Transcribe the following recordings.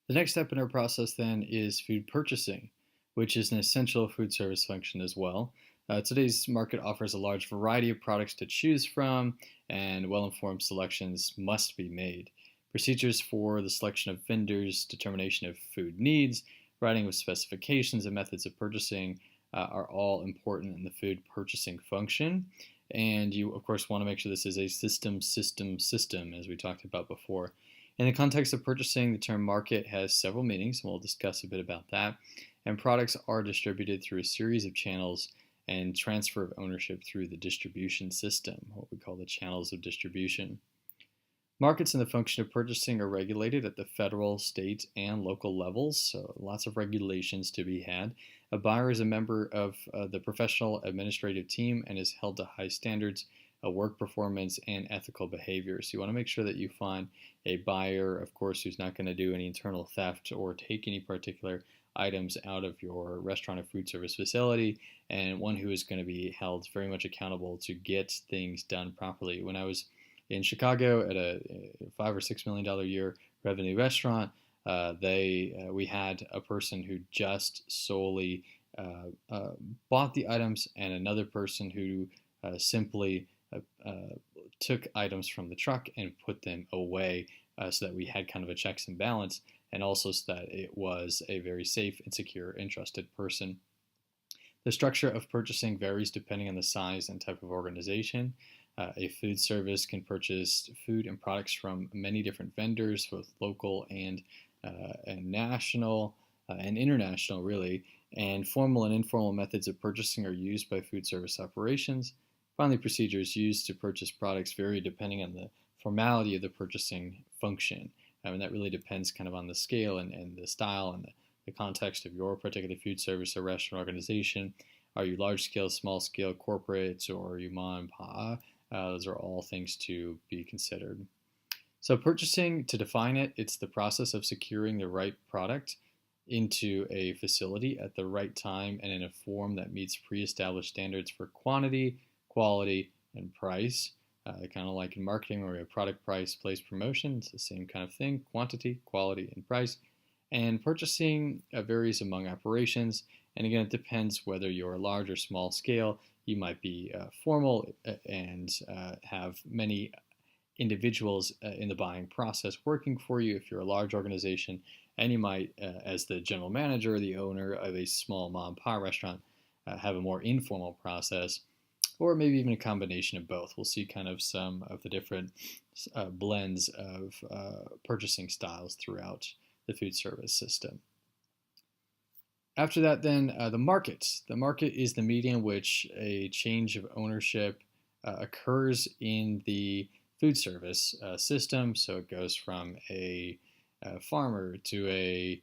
The next step in our process then is food purchasing, which is an essential food service function as well. Today's market offers a large variety of products to choose from, and well informed selections must be made. Procedures for the selection of vendors, determination of food needs, writing of specifications, and methods of purchasing are all important in the food purchasing function. And you, of course, want to make sure this is a system, as we talked about before. In the context of purchasing, the term market has several meanings, and we'll discuss a bit about that. And products are distributed through a series of channels and transfer of ownership through the distribution system, what we call the channels of distribution. Markets in the function of purchasing are regulated at the federal, state, and local levels, so lots of regulations to be had. A buyer is a member of the professional administrative team and is held to high standards of work performance and ethical behavior. So you want to make sure that you find a buyer, of course, who's not going to do any internal theft or take any particular items out of your restaurant or food service facility, and one who is going to be held very much accountable to get things done properly. When I was in Chicago at a $5 or $6 million a year revenue restaurant, we had a person who just solely bought the items, and another person who simply took items from the truck and put them away, so that we had kind of a checks and balance, and also so that it was a very safe and secure and trusted person. The structure of purchasing varies depending on the size and type of organization. A food service can purchase food and products from many different vendors, both local and national and international, really. And formal and informal methods of purchasing are used by food service operations. Finally, procedures used to purchase products vary depending on the formality of the purchasing function. And that really depends kind of on the scale and the style and the context of your particular food service or restaurant organization. Are you large scale, small scale, corporate, or are you mom and pop? Those are all things to be considered. So purchasing, to define it, it's the process of securing the right product into a facility at the right time and in a form that meets pre-established standards for quantity, quality, and price. Kind of like in marketing where we have product, price, place, promotion. It's the same kind of thing: quantity, quality, and price. And purchasing varies among operations. And again, it depends whether you're large or small scale. You might be formal and have many individuals in the buying process working for you if you're a large organization. And you might, as the general manager or the owner of a small mom and pop restaurant, have a more informal process, or maybe even a combination of both. We'll see kind of some of the different blends of purchasing styles throughout the food service system. After that, then the market. The market is the medium in which a change of ownership occurs in the food service system. So it goes from a farmer to a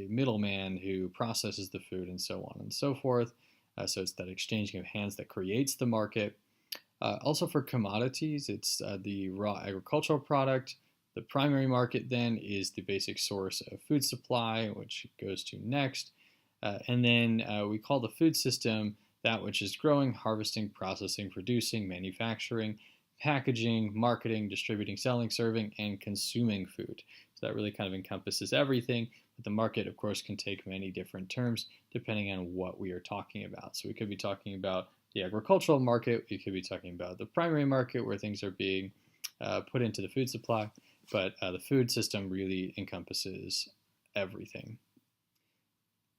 middleman who processes the food, and so on and so forth. So it's that exchanging of hands that creates the market. Also for commodities, it's the raw agricultural product. The primary market then is the basic source of food supply, which it goes to next. And then we call the food system that which is growing, harvesting, processing, producing, manufacturing, packaging, marketing, distributing, selling, serving, and consuming food. So that really kind of encompasses everything. But the market, of course, can take many different terms depending on what we are talking about. So we could be talking about the agricultural market. We could be talking about the primary market where things are being put into the food supply. But the food system really encompasses everything.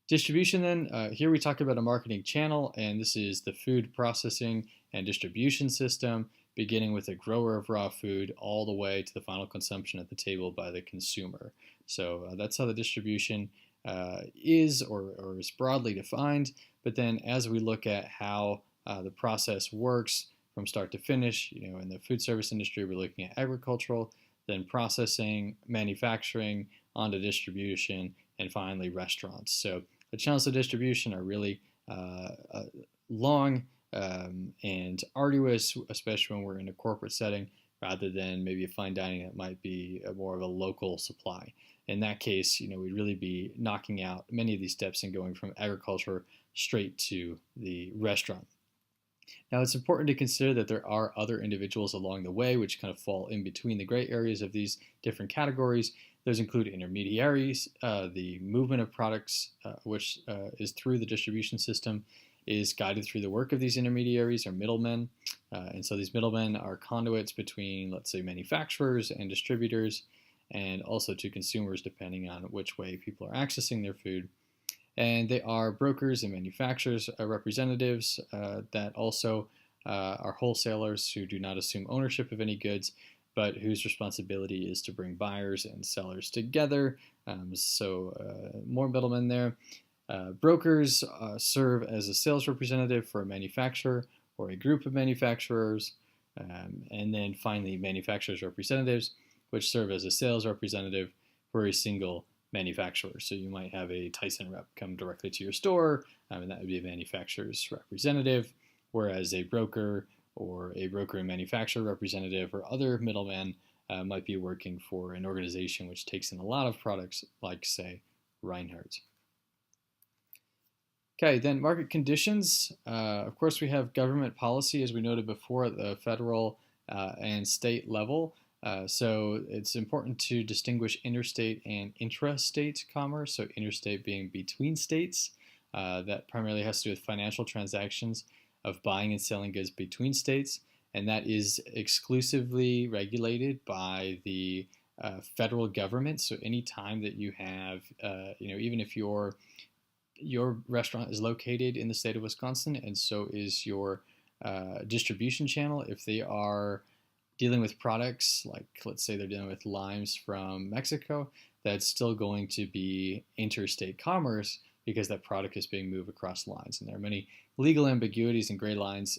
Distribution then, here we talk about a marketing channel, and this is the food processing and distribution system, beginning with a grower of raw food all the way to the final consumption at the table by the consumer. So that's how the distribution is or is broadly defined. But then as we look at how the process works from start to finish, in the food service industry, we're looking at agricultural, then processing, manufacturing, onto distribution, and finally restaurants. So the channels of distribution are really long and arduous, especially when we're in a corporate setting, rather than maybe a fine dining that might be more of a local supply. In that case, we'd really be knocking out many of these steps and going from agriculture straight to the restaurant. Now, it's important to consider that there are other individuals along the way which kind of fall in between the gray areas of these different categories. Those include intermediaries. The movement of products, which is through the distribution system, is guided through the work of these intermediaries or middlemen. And so these middlemen are conduits between, let's say, manufacturers and distributors, and also to consumers, depending on which way people are accessing their food. And they are brokers and manufacturers representatives that also are wholesalers who do not assume ownership of any goods, but whose responsibility is to bring buyers and sellers together. More middlemen there. Brokers serve as a sales representative for a manufacturer or a group of manufacturers. And then finally, manufacturers' representatives, which serve as a sales representative for a single manufacturer. So you might have a Tyson rep come directly to your store, and that would be a manufacturer's representative, whereas a broker or a broker and manufacturer representative or other middlemen might be working for an organization which takes in a lot of products, like, say, Reinhardt. Okay, then market conditions. Of course, we have government policy, as we noted before, at the federal and state level. So it's important to distinguish interstate and intrastate commerce. So interstate being between states. That primarily has to do with financial transactions of buying and selling goods between states, and that is exclusively regulated by the federal government. So any time that you have, even if your restaurant is located in the state of Wisconsin, and so is your distribution channel, if they are dealing with products like, let's say they're dealing with limes from Mexico, that's still going to be interstate commerce because that product is being moved across lines. And there are many legal ambiguities and gray lines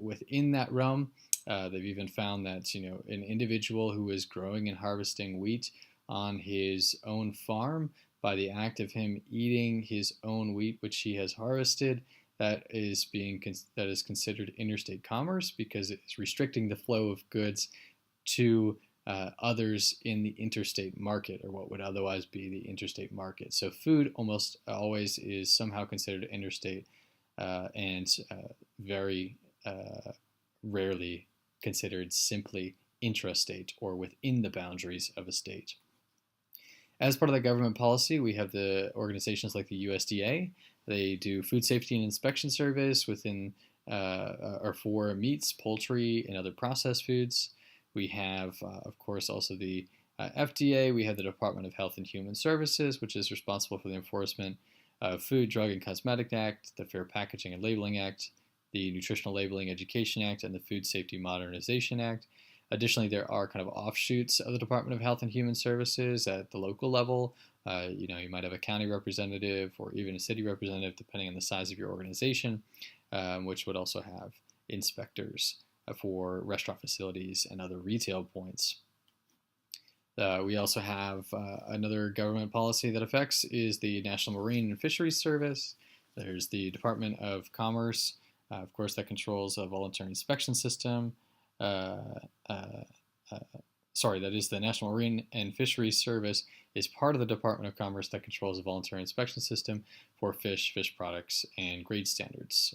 within that realm. They've even found that, an individual who is growing and harvesting wheat on his own farm, by the act of him eating his own wheat, which he has harvested, that is considered interstate commerce because it's restricting the flow of goods to others in the interstate market, or what would otherwise be the interstate market. So food almost always is somehow considered interstate and very rarely considered simply intrastate or within the boundaries of a state. As part of that government policy, we have the organizations like the USDA. They do food safety and inspection service within or for meats, poultry, and other processed foods. We have, of course, also the FDA. We have the Department of Health and Human Services, which is responsible for the enforcement of Food, Drug, and Cosmetic Act, the Fair Packaging and Labeling Act, the Nutritional Labeling Education Act, and the Food Safety Modernization Act. Additionally, there are kind of offshoots of the Department of Health and Human Services at the local level. You might have a county representative or even a city representative, depending on the size of your organization, which would also have inspectors for restaurant facilities and other retail points. We also have another government policy that affects is the National Marine and Fisheries Service. There's the Department of Commerce, of course, that controls a voluntary inspection system. That is the National Marine and Fisheries Service is part of the Department of Commerce that controls a voluntary inspection system for fish products, and grade standards.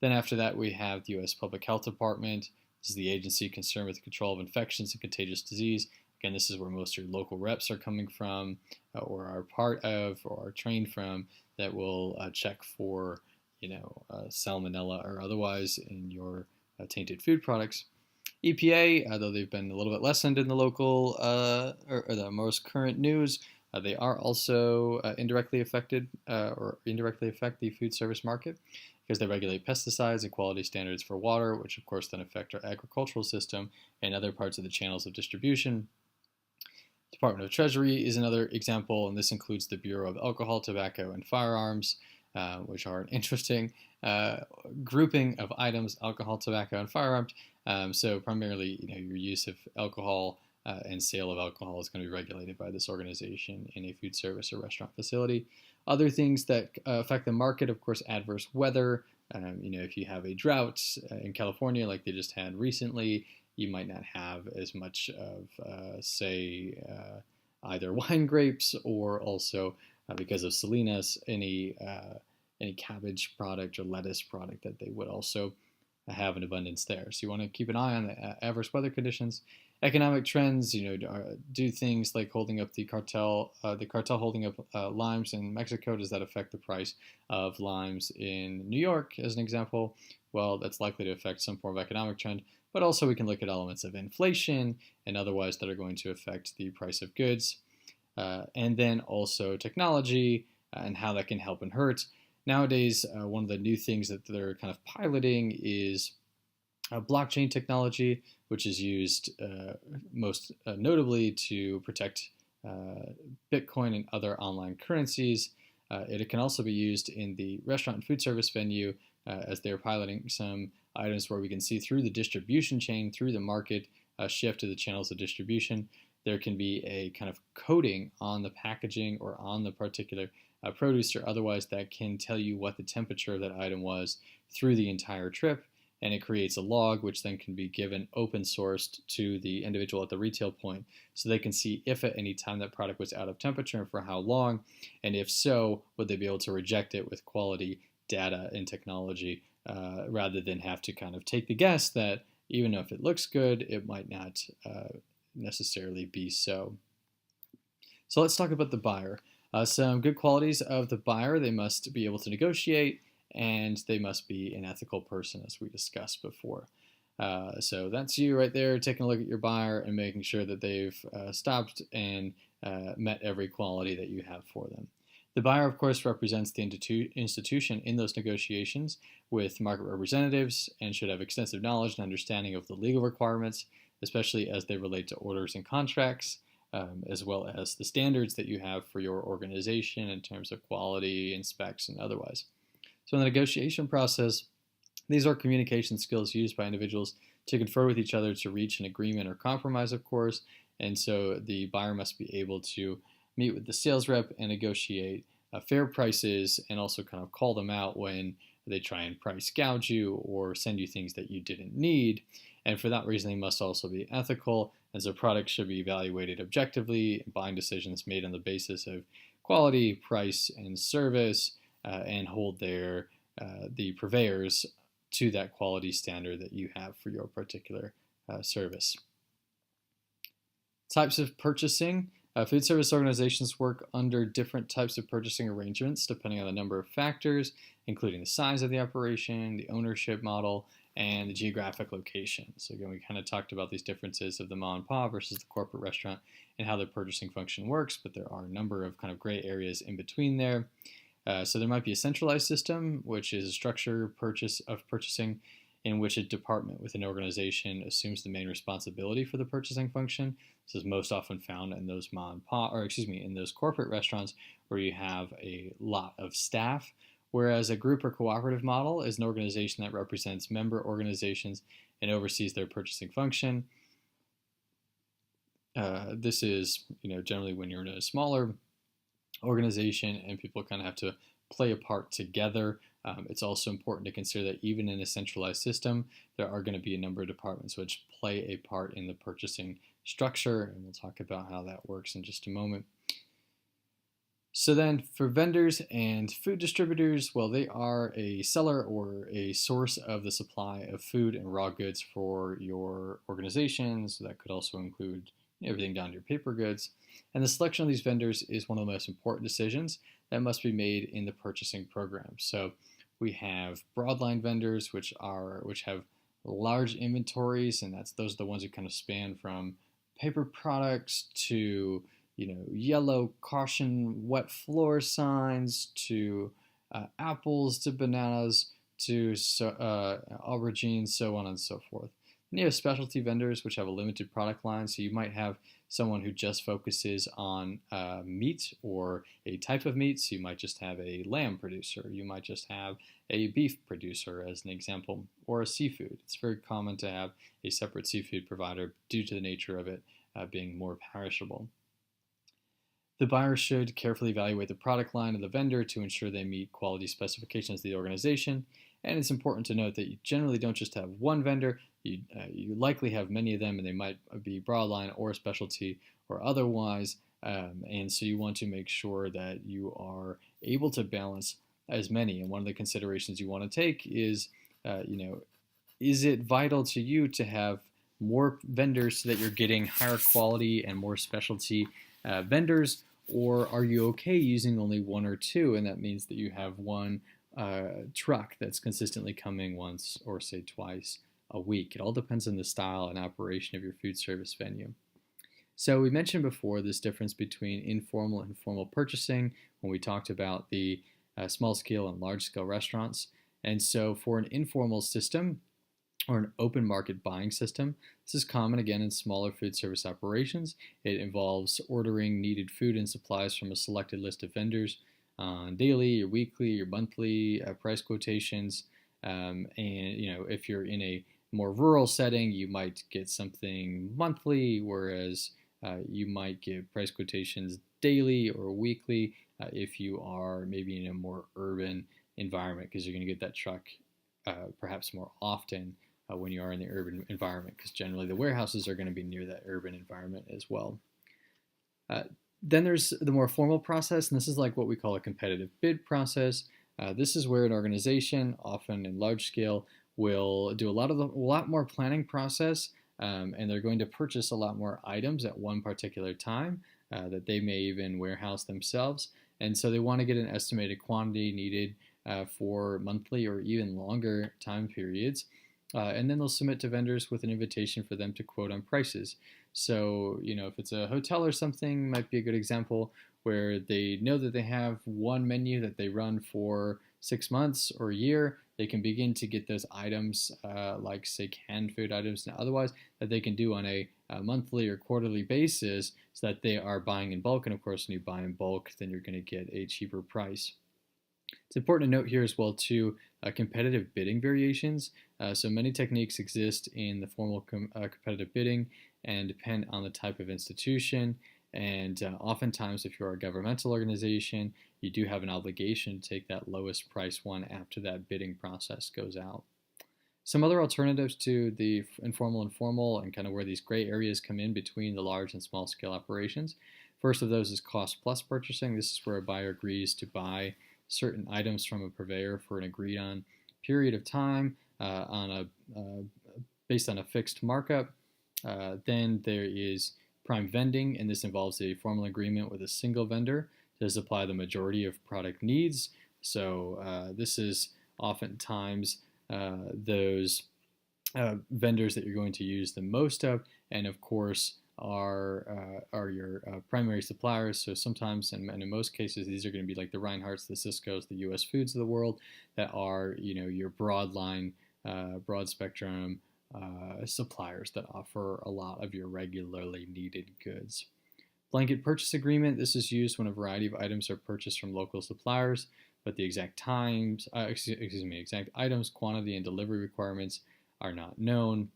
Then after that, we have the U.S. Public Health Department. This is the agency concerned with the control of infections and contagious disease. Again, this is where most of your local reps are coming from, or are part of, or are trained from, that will check for, salmonella or otherwise in your tainted food products. EPA, though they've been a little bit lessened in the local or the most current news, they are also indirectly affected or indirectly affect the food service market because they regulate pesticides and quality standards for water, which of course then affect our agricultural system and other parts of the channels of distribution. Department of Treasury is another example, and this includes the Bureau of Alcohol, Tobacco, and Firearms, which are an interesting grouping of items: alcohol, tobacco, and firearms. So primarily, your use of alcohol and sale of alcohol is going to be regulated by this organization in a food service or restaurant facility. Other things that affect the market, of course, adverse weather. If you have a drought in California like they just had recently, you might not have as much of, either wine grapes or also because of Salinas, any cabbage product or lettuce product that they would also have an abundance there. So you want to keep an eye on the adverse weather conditions. Economic trends, do things like holding up the cartel holding up limes in Mexico, does that affect the price of limes in New York, as an example? Well, that's likely to affect some form of economic trend, but also we can look at elements of inflation and otherwise that are going to affect the price of goods. And then also technology and how that can help and hurt. Nowadays, one of the new things that they're kind of piloting is blockchain technology, which is used most notably to protect Bitcoin and other online currencies. It can also be used in the restaurant and food service venue as they're piloting some items where we can see through the distribution chain, through the market shift to the channels of distribution. There can be a kind of coding on the packaging or on the particular produce or otherwise that can tell you what the temperature of that item was through the entire trip, and it creates a log which then can be given open sourced to the individual at the retail point so they can see if at any time that product was out of temperature and for how long, and if so, would they be able to reject it with quality data and technology rather than have to kind of take the guess that even if it looks good, it might not necessarily be so. So let's talk about the buyer. Some good qualities of the buyer: they must be able to negotiate and they must be an ethical person, as we discussed before. So that's you right there, taking a look at your buyer and making sure that they've stopped and met every quality that you have for them. The buyer, of course, represents the institution in those negotiations with market representatives and should have extensive knowledge and understanding of the legal requirements, especially as they relate to orders and contracts, as well as the standards that you have for your organization in terms of quality and specs and otherwise. So in the negotiation process, these are communication skills used by individuals to confer with each other to reach an agreement or compromise, of course. And so the buyer must be able to meet with the sales rep and negotiate fair prices and also kind of call them out when they try and price gouge you or send you things that you didn't need. And for that reason, they must also be ethical, as their product should be evaluated objectively, buying decisions made on the basis of quality, price, and service, and hold the purveyors to that quality standard that you have for your particular service. Types of purchasing. Food service organizations work under different types of purchasing arrangements depending on the number of factors, including the size of the operation, the ownership model, and the geographic location. So again, we kind of talked about these differences of the mom and pop versus the corporate restaurant and how the purchasing function works, but there are a number of kind of gray areas in between there. So there might be a centralized system, which is a structure of purchasing in which a department within an organization assumes the main responsibility for the purchasing function. This is most often found in those in those corporate restaurants where you have a lot of staff. Whereas a group or cooperative model is an organization that represents member organizations and oversees their purchasing function. This is, generally when you're in a smaller organization and people kind of have to play a part together. It's also important to consider that even in a centralized system, there are going to be a number of departments which play a part in the purchasing structure, and we'll talk about how that works in just a moment. So then for vendors and food distributors, well, they are a seller or a source of the supply of food and raw goods for your organization. So that could also include everything down to your paper goods. And the selection of these vendors is one of the most important decisions that must be made in the purchasing program. So we have broadline vendors, which have large inventories, and those are the ones who kind of span from paper products to yellow caution wet floor signs to apples to bananas to aubergines, so on and so forth. And you have specialty vendors which have a limited product line, so you might have someone who just focuses on meat or a type of meat, so you might just have a lamb producer, you might just have a beef producer as an example, or a seafood. It's very common to have a separate seafood provider due to the nature of it being more perishable. The buyer should carefully evaluate the product line of the vendor to ensure they meet quality specifications of the organization. And it's important to note that you generally don't just have one vendor, you likely have many of them, and they might be broadline or specialty or otherwise. And so you want to make sure that you are able to balance as many. And one of the considerations you want to take is, is it vital to you to have more vendors so that you're getting higher quality and more specialty vendors? Or are you okay using only one or two, and that means that you have one truck that's consistently coming once or say twice a week? It all depends on the style and operation of your food service venue. So we mentioned before this difference between informal and formal purchasing when we talked about the small scale and large scale restaurants. And so for an informal system, or an open market buying system. This is common again in smaller food service operations. It involves ordering needed food and supplies from a selected list of vendors on daily, or weekly, or monthly price quotations. And if you're in a more rural setting, you might get something monthly, whereas you might get price quotations daily or weekly if you are maybe in a more urban environment, because you're going to get that truck perhaps more often when you are in the urban environment, because generally the warehouses are going to be near that urban environment as well. Then there's the more formal process, and this is like what we call a competitive bid process. This is where an organization, often in large scale, will do a lot more planning process, and they're going to purchase a lot more items at one particular time that they may even warehouse themselves. And so they want to get an estimated quantity needed for monthly or even longer time periods. And then they'll submit to vendors with an invitation for them to quote on prices. So, if it's a hotel or something, might be a good example where they know that they have one menu that they run for 6 months or a year. They can begin to get those items, like say canned food items and otherwise, that they can do on a monthly or quarterly basis, so that they are buying in bulk. And of course, when you buy in bulk, then you're going to get a cheaper price. It's important to note here as well too competitive bidding variations. So many techniques exist in the formal competitive bidding and depend on the type of institution. And oftentimes, if you're a governmental organization, you do have an obligation to take that lowest price one after that bidding process goes out. Some other alternatives to the informal and formal, and kind of where these gray areas come in between the large and small scale operations. First of those is cost plus purchasing. This is where a buyer agrees to buy certain items from a purveyor for an agreed on period of time based on a fixed markup. Then there is prime vending, and this involves a formal agreement with a single vendor to supply the majority of product needs. So this is oftentimes those vendors that you're going to use the most of, and of course are your primary suppliers. So sometimes, and in most cases, these are going to be like the Reinhardts, the Sysco's, the U.S. Foods of the world, that are your broad line, broad spectrum suppliers that offer a lot of your regularly needed goods. Blanket purchase agreement. This is used when a variety of items are purchased from local suppliers, but the exact exact items, quantity, and delivery requirements are not known.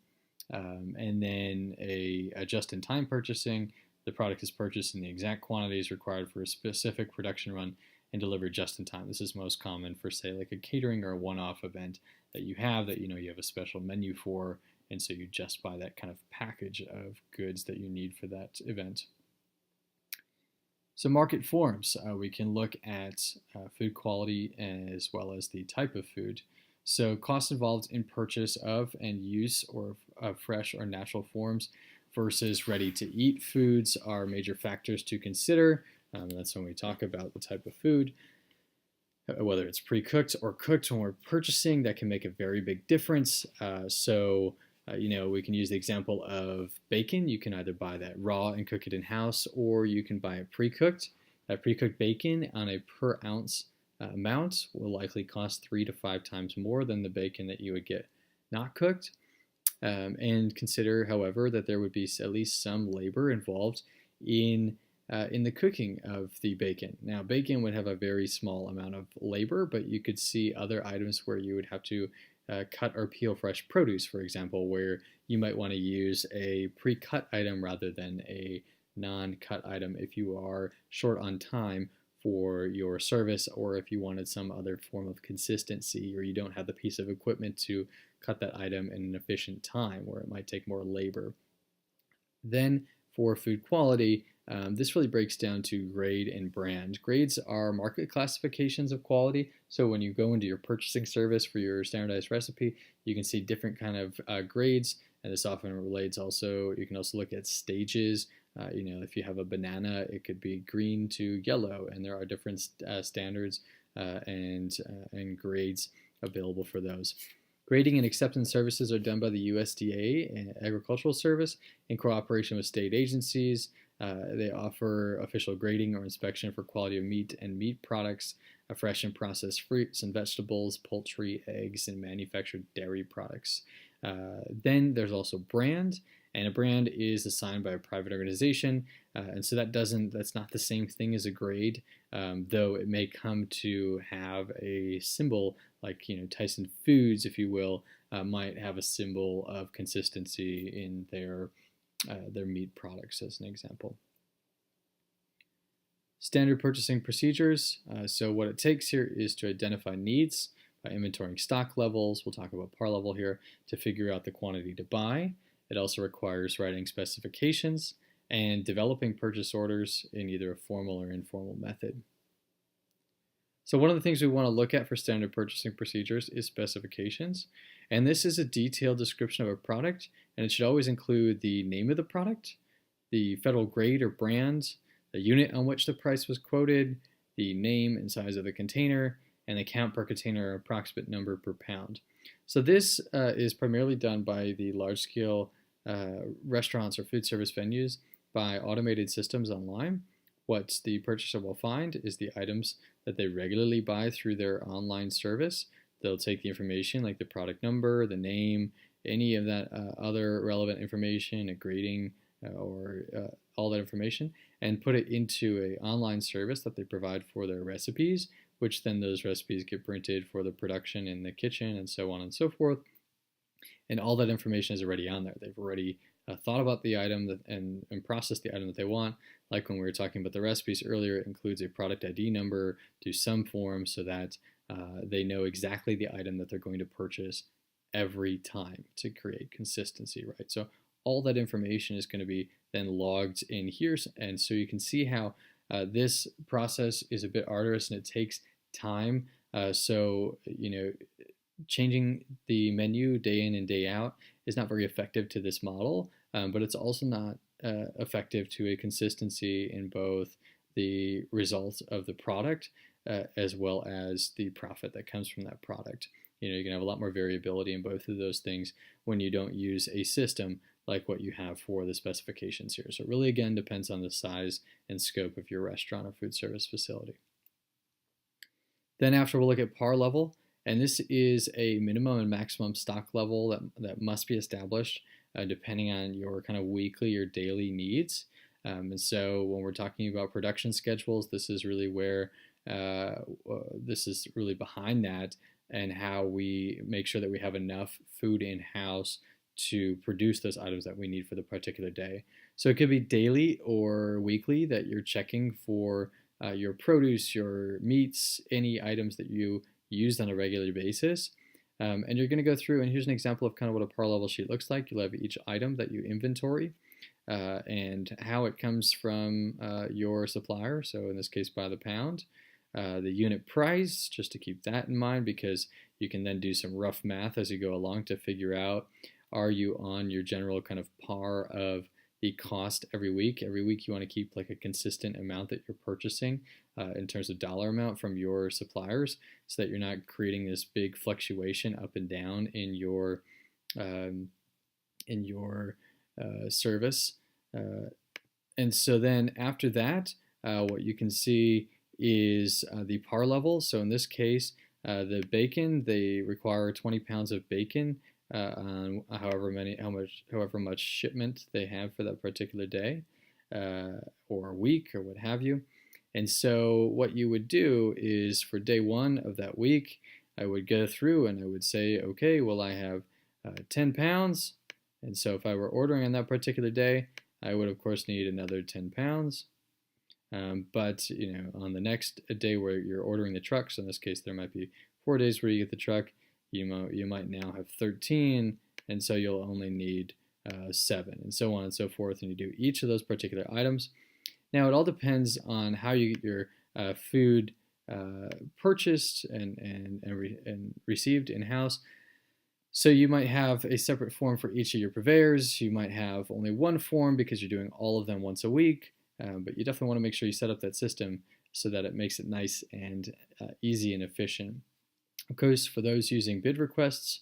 And then a just-in-time purchasing. The product is purchased in the exact quantities required for a specific production run and delivered just in time. This is most common for, say, like a catering or a one-off event that you have you have a special menu for, and so you just buy that kind of package of goods that you need for that event. So market forms, we can look at food quality as well as the type of food. So costs involved in purchase of and use of fresh or natural forms versus ready-to-eat foods are major factors to consider. That's when we talk about the type of food. Whether it's pre-cooked or cooked when we're purchasing, that can make a very big difference. We can use the example of bacon. You can either buy that raw and cook it in-house, or you can buy it pre-cooked. That pre-cooked bacon on a per ounce amount will likely cost 3 to 5 times more than the bacon that you would get not cooked. And consider, however, that there would be at least some labor involved in the cooking of the bacon. Now, bacon would have a very small amount of labor, but you could see other items where you would have to cut or peel fresh produce, for example, where you might want to use a pre-cut item rather than a non-cut item if you are short on time for your service, or if you wanted some other form of consistency, or you don't have the piece of equipment to cut that item in an efficient time, where it might take more labor. Then for food quality, this really breaks down to grade and brand. Grades are market classifications of quality. So when you go into your purchasing service for your standardized recipe, you can see different kind of grades And this often relates also, you can also look at stages. If you have a banana, it could be green to yellow, and there are different standards and grades available for those. Grading and acceptance services are done by the USDA Agricultural Service in cooperation with state agencies. They offer official grading or inspection for quality of meat and meat products, fresh and processed fruits and vegetables, poultry, eggs, and manufactured dairy products. Then there's also brand, and a brand is assigned by a private organization, and so that's not the same thing as a grade, though it may come to have a symbol, like Tyson Foods, if you will, might have a symbol of consistency in their meat products, as an example. Standard purchasing procedures. So what it takes here is to identify needs by inventorying stock levels. We'll talk about par level here to figure out the quantity to buy. It also requires writing specifications and developing purchase orders in either a formal or informal method. So one of the things we want to look at for standard purchasing procedures is specifications. And this is a detailed description of a product, and it should always include the name of the product, the federal grade or brand, the unit on which the price was quoted, the name and size of the container, and the count per container or approximate number per pound. So this is primarily done by the large-scale restaurants or food service venues by automated systems online. What the purchaser will find is the items that they regularly buy through their online service. They'll take the information like the product number, the name, any of that other relevant information, a grading or all that information, and put it into an online service that they provide for their recipes, which then those recipes get printed for the production in the kitchen and so on and so forth. And all that information is already on there. They've already thought about the item and processed the item that they want. Like when we were talking about the recipes earlier, it includes a product ID number to some form so that they know exactly the item that they're going to purchase every time to create consistency, right? So all that information is going to be then logged in here. And so you can see how this process is a bit arduous and it takes time. Changing the menu day in and day out is not very effective to this model, but it's also not effective to a consistency in both the results of the product as well as the profit that comes from that product. You can have a lot more variability in both of those things when you don't use a system like what you have for the specifications here. So it really, again, depends on the size and scope of your restaurant or food service facility. Then after, we'll look at par level, and this is a minimum and maximum stock level that must be established depending on your kind of weekly or daily needs. And so when we're talking about production schedules, this is really where this is really behind that, and how we make sure that we have enough food in-house to produce those items that we need for the particular day. So it could be daily or weekly that you're checking for your produce, your meats, any items that you use on a regular basis. And you're going to go through, and here's an example of kind of what a par level sheet looks like. You'll have each item that you inventory and how it comes from your supplier, so in this case by the pound. The unit price, just to keep that in mind, because you can then do some rough math as you go along to figure out, are you on your general kind of par of the cost every week? Every week you want to keep like a consistent amount that you're purchasing in terms of dollar amount from your suppliers, so that you're not creating this big fluctuation up and down in your service. And so then after that, what you can see is the par level. So in this case, the bacon, they require 20 pounds of bacon on however much shipment they have for that particular day or week or what have you. And so what you would do is, for day one of that week, I would go through and I would say, okay, well, I have 10 pounds. And so if I were ordering on that particular day, I would of course need another 10 pounds. But on the next day where you're ordering the truck, so in this case there might be 4 days where you get the truck, you might now have 13, and so you'll only need 7, and so on and so forth, and you do each of those particular items. Now it all depends on how you get your food purchased and received in-house. So you might have a separate form for each of your purveyors. You might have only one form because you're doing all of them once a week, but you definitely want to make sure you set up that system so that it makes it nice and easy and efficient. Of course, for those using bid requests,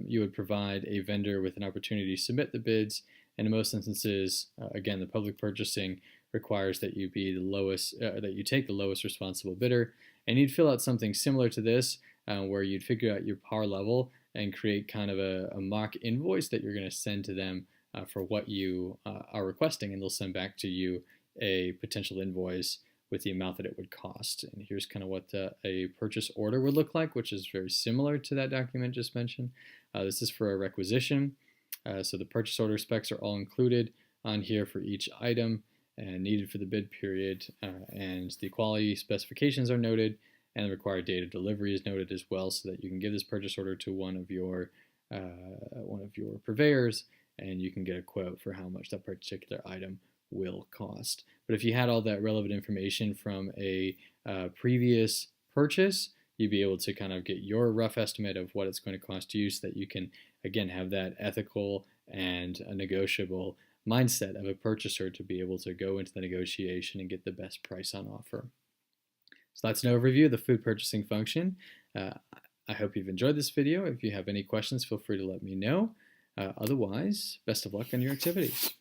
you would provide a vendor with an opportunity to submit the bids. And in most instances, again, the public purchasing requires that you be the lowest, that you take the lowest responsible bidder, and you'd fill out something similar to this, where you'd figure out your par level and create kind of a mock invoice that you're going to send to them for what you are requesting, and they'll send back to you a potential invoice with the amount that it would cost. And here's kind of what a purchase order would look like, which is very similar to that document just mentioned. This is for a requisition. So the purchase order specs are all included on here for each item and needed for the bid period. And the quality specifications are noted, and the required date of delivery is noted as well, so that you can give this purchase order to one of your purveyors, and you can get a quote for how much that particular item will cost. But if you had all that relevant information from a previous purchase, you'd be able to kind of get your rough estimate of what it's going to cost you, so that you can, again, have that ethical and a negotiable mindset of a purchaser to be able to go into the negotiation and get the best price on offer. So that's an overview of the food purchasing function. I hope you've enjoyed this video. If you have any questions, feel free to let me know. Otherwise, best of luck on your activities.